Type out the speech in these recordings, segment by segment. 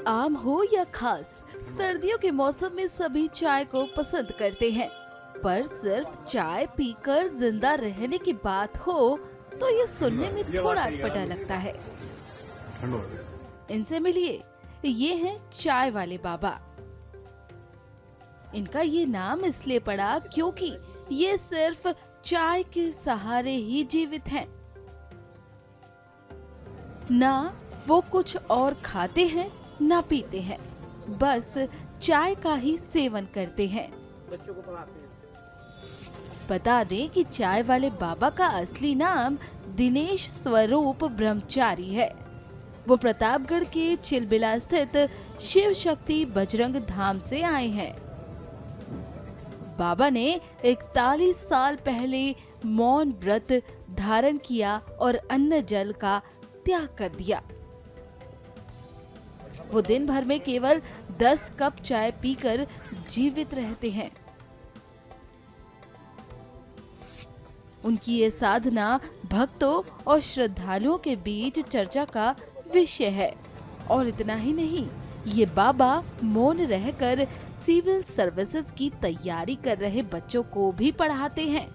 आम हो या खास, सर्दियों के मौसम में सभी चाय को पसंद करते हैं। पर सिर्फ चाय पीकर जिंदा रहने की बात हो तो ये सुनने में थोड़ा अटपटा लगता है। इनसे मिलिए, ये हैं चाय वाले बाबा। इनका ये नाम इसलिए पड़ा क्योंकि ये सिर्फ चाय के सहारे ही जीवित हैं। ना वो कुछ और खाते हैं ना पीते हैं, बस चाय का ही सेवन करते हैं। बच्चों को पढ़ाते हैं। बता दें कि चाय वाले बाबा का असली नाम दिनेश स्वरूप ब्रह्मचारी है। वो प्रतापगढ़ के चिलबिला स्थित शिव शक्ति बजरंग धाम से आए हैं। बाबा ने 41 साल पहले मौन व्रत धारण किया और अन्न जल का त्याग कर दिया। वो दिन भर में केवल 10 कप चाय पीकर जीवित रहते हैं। उनकी ये साधना भक्तों और श्रद्धालुओं के बीच चर्चा का विषय है। और इतना ही नहीं, ये बाबा मौन रहकर सिविल सर्विसेज की तैयारी कर रहे बच्चों को भी पढ़ाते हैं।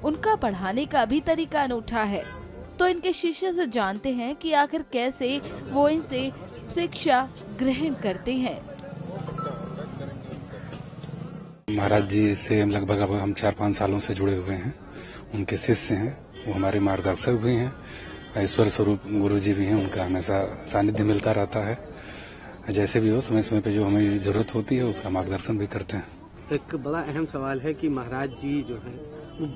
उनका पढ़ाने का भी तरीका अनूठा है। तो इनके शिष्य से जानते हैं कि आखिर कैसे वो इनसे शिक्षा ग्रहण करते हैं। महाराज जी से लगभग अब हम 4-5 सालों से जुड़े हुए हैं। उनके शिष्य हैं, वो हमारे मार्गदर्शक भी हैं। ईश्वर स्वरूप गुरु जी भी हैं, उनका हमेशा सानिध्य मिलता रहता है। जैसे भी हो, समय समय पे जो हमें जरूरत होती है उसका मार्गदर्शन भी करते हैं। एक बड़ा अहम सवाल है कि महाराज जी जो है वो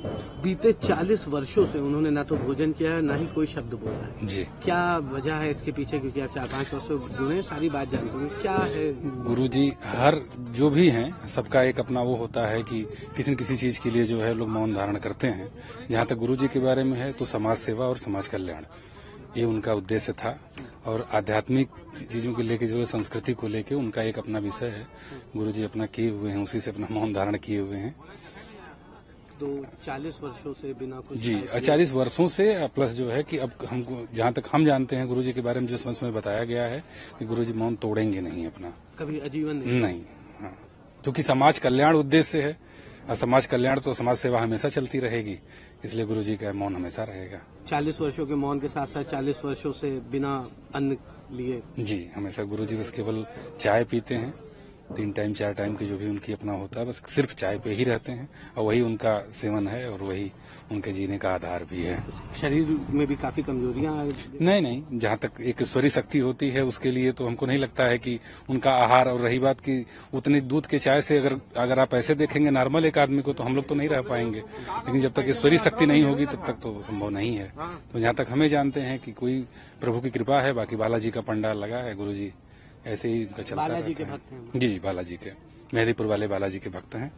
बीते 40 वर्षों से उन्होंने ना तो भोजन किया है ना ही कोई शब्द बोला है जी। क्या वजह है इसके पीछे? क्योंकि आप 4-5 वर्षों जुड़े, सारी बात जानते हैं, क्या है? गुरु जी हर जो भी हैं सबका एक अपना वो होता है कि किसी न किसी चीज के लिए जो है लोग मौन धारण करते हैं। जहाँ तक गुरु जी के बारे में है तो समाज सेवा और समाज कल्याण, ये उनका उद्देश्य था। और आध्यात्मिक चीजों को लेके जो है, संस्कृति को लेके उनका एक अपना विषय है। गुरु जी अपना किए हुए हैं, उसी से अपना मौन धारण किए हुए हैं। तो 40 वर्षों से बिना कुछ जी, 40 वर्षों से प्लस जो है कि अब हमको जहाँ तक हम जानते हैं गुरु जी के बारे में जो समझ में बताया गया है कि गुरु जी मौन तोड़ेंगे नहीं अपना, कभी आजीवन नहीं। हाँ, क्योंकि समाज कल्याण उद्देश्य है और समाज कल्याण तो समाज सेवा हमेशा चलती रहेगी, इसलिए गुरु जी का मौन हमेशा रहेगा। 40 वर्षों के मौन के साथ साथ 40 वर्षों से बिना अन्न लिए जी, हमेशा गुरु जी बस केवल चाय पीते हैं। 3 टाइम 4 टाइम की जो भी उनकी अपना होता है, बस सिर्फ चाय पे ही रहते हैं और वही उनका सेवन है और वही उनके जीने का आधार भी है। शरीर में भी काफी कमजोरियां नहीं, जहाँ तक एक ईश्वरी शक्ति होती है उसके लिए तो हमको नहीं लगता है कि उनका आहार। और रही बात की उतनी दूध के चाय से अगर आप ऐसे देखेंगे नॉर्मल एक आदमी को तो हम लोग तो नहीं रह पाएंगे, लेकिन जब तक ईश्वरी शक्ति नहीं होगी तब तक तो संभव नहीं है। तो जहाँ तक हमें जानते हैं कि कोई प्रभु की कृपा है, बाकी बालाजी का पंडाल लगा है, गुरु जी ऐसे ही उनका चलता बालाजी के रहता है। भक्त हैं। जी, बालाजी के, मेहदीपुर वाले बालाजी के भक्त हैं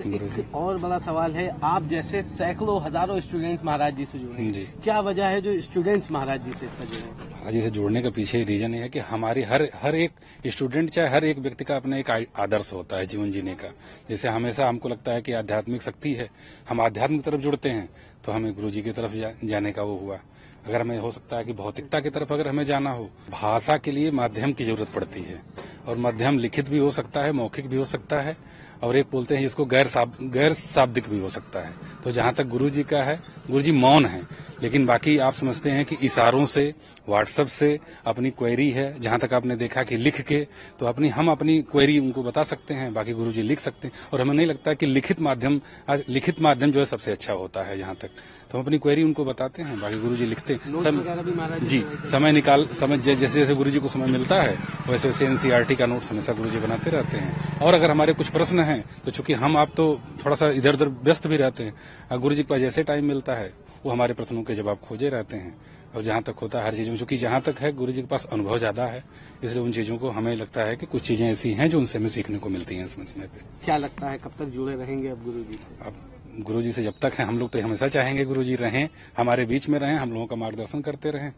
गुरु जी। और बड़ा सवाल है, आप जैसे सैकड़ों हजारों स्टूडेंट्स महाराज जी से जुड़े हैं, जी। क्या वजह है जो स्टूडेंट्स महाराज जी से इतना जुड़े हैं? महाराज जी से जुड़ने का पीछे रीजन ये है कि हमारी हर एक स्टूडेंट, चाहे हर एक व्यक्ति का अपना एक आदर्श होता है जीवन जीने का। जैसे हमेशा हमको लगता है कि आध्यात्मिक शक्ति है, हम आध्यात्मिक तरफ जुड़ते हैं तो हमें गुरु जी की तरफ जाने का वो हुआ। अगर हमें हो सकता है कि भौतिकता की तरफ अगर हमें जाना हो, भाषा के लिए माध्यम की जरूरत पड़ती है। और माध्यम लिखित भी हो सकता है, मौखिक भी हो सकता है, और एक बोलते हैं जिसको गैर शाब्दिक भी हो सकता है। तो जहाँ तक गुरु जी का है, गुरु जी मौन है, लेकिन बाकी आप समझते हैं कि इशारों से, व्हाट्सएप से अपनी क्वेरी है। जहाँ तक आपने देखा कि लिख के तो हम अपनी क्वेरी उनको बता सकते हैं, बाकी गुरु जी लिख सकते हैं। और हमें नहीं लगता कि लिखित माध्यम जो है सबसे अच्छा होता है। जहाँ तक तो हम अपनी क्वेरी उनको बताते हैं, बाकी गुरु जी लिखते हैं। जी, समय जैसे जैसे गुरु जी को समय मिलता है वैसे वैसे एनसीईआरटी का नोट्स हमेशा गुरु जी बनाते रहते हैं। और अगर हमारे कुछ प्रश्न हैं तो चूंकि हम आप तो थोड़ा सा इधर उधर व्यस्त भी रहते हैं, गुरु जी के पास जैसे टाइम मिलता है वो हमारे प्रश्नों के जवाब खोजे रहते हैं। और जहाँ तक होता है हर चीज में, चूंकि जहाँ तक है गुरु जी के पास अनुभव ज्यादा है, इसलिए उन चीजों को हमें लगता है कि कुछ चीजें ऐसी हैं जो उनसे हमें सीखने को मिलती हैं समय समय पे। क्या लगता है कब तक जुड़े रहेंगे अब गुरु जी? अब गुरु जी से जब तक है हम लोग तो हमेशा चाहेंगे गुरु जी रहें, हमारे बीच में रहें, हम लोगों का मार्गदर्शन करते रहें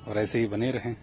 और ऐसे ही बने रहें।